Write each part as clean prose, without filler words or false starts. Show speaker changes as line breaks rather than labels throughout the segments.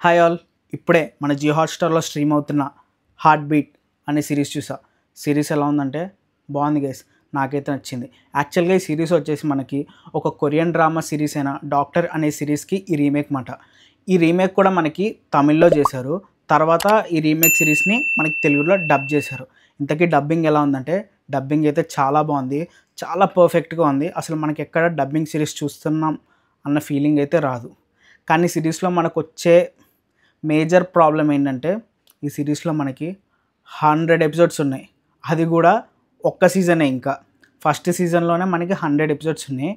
Hi all, ఇప్పుడే మన Jio హాట్‌స్టార్‌లో stream అవుతున్న హార్ట్ బీట్ అనే సిరీస్ చూసా. సిరీస్ ఎలా ఉందంటే బాగుంది గైస్, నాకైతే నచ్చింది. యాక్చువల్గా ఈ సిరీస్ వచ్చేసి మనకి ఒక కొరియన్ డ్రామా సిరీస్ అయిన డాక్టర్ అనే సిరీస్కి ఈ రీమేక్ మాట. ఈ రీమేక్ కూడా మనకి తమిళ్లో చేశారు. తర్వాత ఈ రీమేక్ సిరీస్ని మనకి తెలుగులో డబ్ చేశారు. ఇంతకీ డబ్బింగ్ ఎలా ఉందంటే డబ్బింగ్ అయితే చాలా బాగుంది, చాలా పర్ఫెక్ట్గా ఉంది. అసలు మనకి ఎక్కడ డబ్బింగ్ సిరీస్ చూస్తున్నాం అన్న ఫీలింగ్ అయితే రాదు. కానీ సిరీస్లో మనకు వచ్చే మేజర్ ప్రాబ్లం ఏంటంటే ఈ సిరీస్లో మనకి 100 ఎపిసోడ్స్ ఉన్నాయి. అది కూడా ఒక్క సీజనే. ఇంకా ఫస్ట్ సీజన్లోనే మనకి 100 ఎపిసోడ్స్ ఉన్నాయి.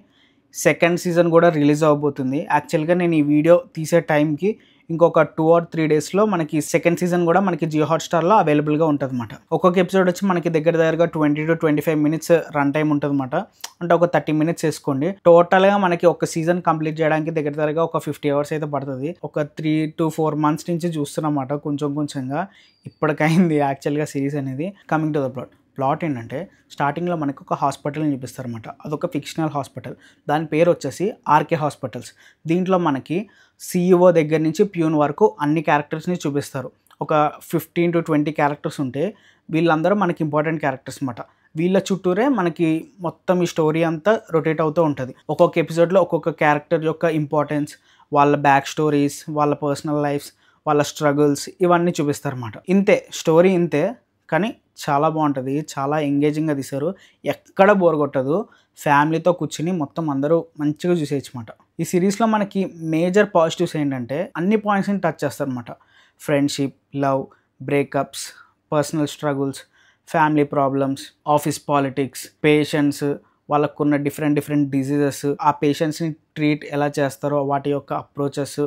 సెకండ్ సీజన్ కూడా రిలీజ్ అవ్వబోతుంది. యాక్చువల్గా నేను ఈ వీడియో తీసే టైంకి ఇంకొక 2 or 3 డేస్లో మనకి సెకండ్ సీజన్ కూడా మనకి జియో హాట్‌స్టార్‌లో అవైలబుల్గా ఉంటుంది అనమాట. ఒక్కొక్క ఎపిసోడ్ వచ్చి మనకి దగ్గరగా 20 to 25 మినిట్స్ రన్ టైం ఉంటుంది అనమాట. అంటే ఒక 30 మినిట్స్ వేసుకోండి. టోటల్గా మనకి ఒక సీజన్ కంప్లీట్ చేయడానికి దగ్గరగా ఒక 50 అవర్స్ అయితే పడుతుంది. ఒక 3 to 4 months నుంచి చూస్తున్నమాట కొంచెంగా. ఇప్పటికైంది యాక్చువల్గా సిరీస్ అనేది. కమింగ్ టు ద ప్లాట్ ఏంటంటే స్టార్టింగ్లో మనకు ఒక హాస్పిటల్ని చూపిస్తారన్నమాట. అదొక ఫిక్షనల్ హాస్పిటల్. దాని పేరు వచ్చేసి ఆర్కే హాస్పిటల్స్. దీంట్లో మనకి CEO దగ్గర నుంచి ప్యూన్ వరకు అన్ని క్యారెక్టర్స్ని చూపిస్తారు. ఒక 15 to 20 క్యారెక్టర్స్ ఉంటే వీళ్ళందరూ మనకి ఇంపార్టెంట్ క్యారెక్టర్స్ అన్నమాట. వీళ్ళ చుట్టూరే మనకి మొత్తం ఈ స్టోరీ అంతా రొటేట్ అవుతూ ఉంటుంది. ఒక్కొక్క ఎపిసోడ్లో ఒక్కొక్క క్యారెక్టర్ యొక్క ఇంపార్టెన్స్, వాళ్ళ బ్యాక్ స్టోరీస్, వాళ్ళ పర్సనల్ లైఫ్స్, వాళ్ళ స్ట్రగుల్స్ ఇవన్నీ చూపిస్తారన్నమాట. ఇంతే స్టోరీ, ఇంతే. కానీ చాలా బాగుంటుంది, చాలా ఎంగేజింగ్గా తీశారు. ఎక్కడ బోర్ కొట్టదు. ఫ్యామిలీతో కూర్చుని మొత్తం అందరూ మంచిగా చూసేయచ్చు అనమాట. ఈ సిరీస్లో మనకి మేజర్ పాజిటివ్స్ ఏంటంటే అన్ని పాయింట్స్ని టచ్ చేస్తారన్నమాట. Friendship, love, breakups, personal struggles, family problems, office politics, patients, వాళ్ళకున్న డిఫరెంట్ డిసీజెస్, ఆ పేషెంట్స్ని ట్రీట్ ఎలా చేస్తారో వాటి యొక్క అప్రోచెస్,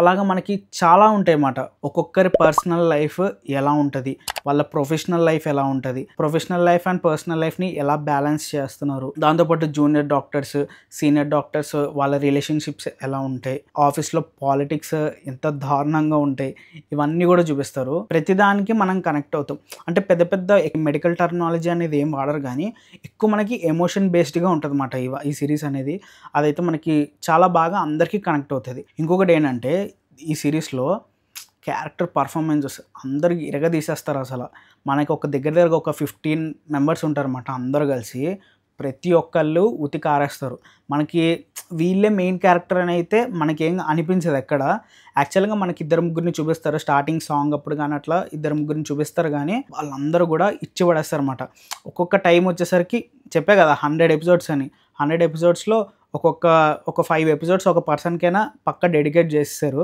అలాగా మనకి చాలా ఉంటాయి అన్నమాట. ఒక్కొక్కరి పర్సనల్ లైఫ్ ఎలా ఉంటుంది, వాళ్ళ ప్రొఫెషనల్ లైఫ్ ఎలా ఉంటుంది, ప్రొఫెషనల్ లైఫ్ అండ్ పర్సనల్ లైఫ్ని ఎలా బ్యాలెన్స్ చేస్తున్నారు, దాంతోపాటు జూనియర్ డాక్టర్స్, సీనియర్ డాక్టర్స్ వాళ్ళ రిలేషన్షిప్స్ ఎలా ఉంటాయి, ఆఫీస్లో పాలిటిక్స్ ఎంత దారుణంగా ఉంటాయి, ఇవన్నీ కూడా చూపిస్తారు. ప్రతిదానికి మనం కనెక్ట్ అవుతాం. అంటే పెద్ద మెడికల్ టర్మినాలజీ అనేది ఏం వాడరు, కానీ ఎక్కువ మనకి ఎమోషన్ బేస్డ్గా ఉంటుంది అన్నమాట ఈ సిరీస్ అనేది. అదైతే మనకి చాలా బాగా అందరికీ కనెక్ట్ అవుతుంది. ఇంకొకటి ఏంటంటే ఈ సిరీస్లో క్యారెక్టర్ పర్ఫార్మెన్సెస్ అందరికి ఇరగదీసేస్తారు. అసలు మనకి ఒక దగ్గరగా ఒక 15 members ఉంటారన్నమాట. అందరూ కలిసి ప్రతి ఒక్కళ్ళు ఉతికి ఆరేస్తారు. మనకి వీళ్ళే మెయిన్ క్యారెక్టర్ అని అయితే మనకేం అనిపించదు ఎక్కడ. యాక్చువల్గా మనకి 2-3 చూపిస్తారు స్టార్టింగ్ సాంగ్ అప్పుడు, కానీ అట్లా 2-3 చూపిస్తారు, కానీ వాళ్ళందరూ కూడా ఇచ్చి పడేస్తారు అనమాట. ఒక్కొక్క టైం వచ్చేసరికి చెప్పే కదా 100 ఎపిసోడ్స్ అని. 100 ఎపిసోడ్స్లో ఒక 5 ఎపిసోడ్స్ ఒక పర్సన్కైనా పక్క డెడికేట్ చేస్తారు.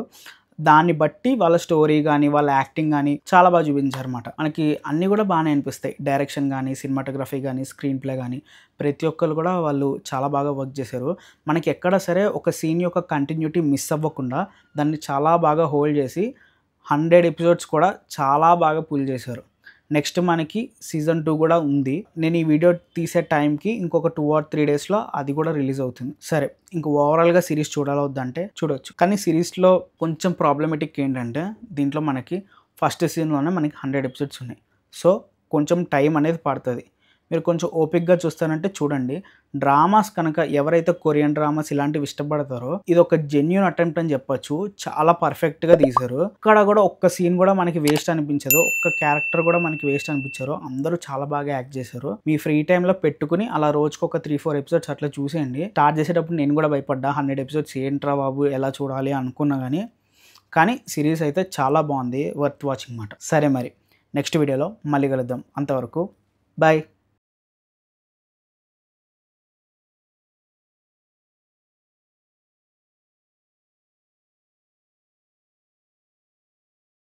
దాన్ని బట్టి వాళ్ళ స్టోరీ కానీ వాళ్ళ యాక్టింగ్ కానీ చాలా బాగా చూపించారన్నమాట. మనకి అన్నీ కూడా బాగానే అనిపిస్తాయి. డైరెక్షన్ కానీ, సినిమాటోగ్రఫీ కానీ, స్క్రీన్ ప్లే కానీ ప్రతి ఒక్కరు కూడా వాళ్ళు చాలా బాగా వర్క్ చేశారు. మనకి ఎక్కడ సరే ఒక సీన్ యొక్క కంటిన్యూటీ మిస్ అవ్వకుండా దాన్ని చాలా బాగా హోల్డ్ చేసి 100 ఎపిసోడ్స్ కూడా చాలా బాగా పుల్ చేశారు. నెక్స్ట్ మనకి సీజన్ 2 కూడా ఉంది. నేను ఈ వీడియో తీసే టైంకి ఇంకొక 2 or 3 డేస్లో అది కూడా రిలీజ్ అవుతుంది. సరే, ఇంక ఓవరాల్గా సిరీస్ చూడాలొద్దంటే చూడొచ్చు. కానీ సిరీస్లో కొంచెం ప్రాబ్లమేటిక్ ఏంటంటే దీంట్లో మనకి ఫస్ట్ సీజన్లోనే మనకి 100 ఎపిసోడ్స్ ఉన్నాయి. సో కొంచెం టైం అనేది పడుతుంది. మీరు కొంచెం ఓపిక్గా చూస్తానంటే చూడండి. డ్రామాస్ కనుక ఎవరైతే కొరియన్ డ్రామాస్ ఇలాంటివి ఇష్టపడతారో ఇది ఒక జెన్యూన్ అటెంప్ట్ అని చెప్పొచ్చు. చాలా పర్ఫెక్ట్గా తీశారు. ఇక్కడ కూడా ఒక్క సీన్ కూడా మనకి వేస్ట్ అనిపించదు, ఒక్క క్యారెక్టర్ కూడా మనకి వేస్ట్ అనిపించారు. అందరూ చాలా బాగా యాక్ట్ చేశారు. మీ ఫ్రీ టైంలో పెట్టుకుని అలా రోజుకు ఒక 3-4 ఎపిసోడ్స్ అట్లా చూసేయండి. స్టార్ట్ చేసేటప్పుడు నేను కూడా భయపడ్డా, 100 ఎపిసోడ్స్ ఏంట్రా బాబు ఎలా చూడాలి అనుకున్నా, కానీ సిరీస్ అయితే చాలా బాగుంది, వర్త్ వాచింగ్ అన్నమాట. సరే మరి నెక్స్ట్ వీడియోలో మళ్ళీ కలుద్దాం. అంతవరకు బాయ్.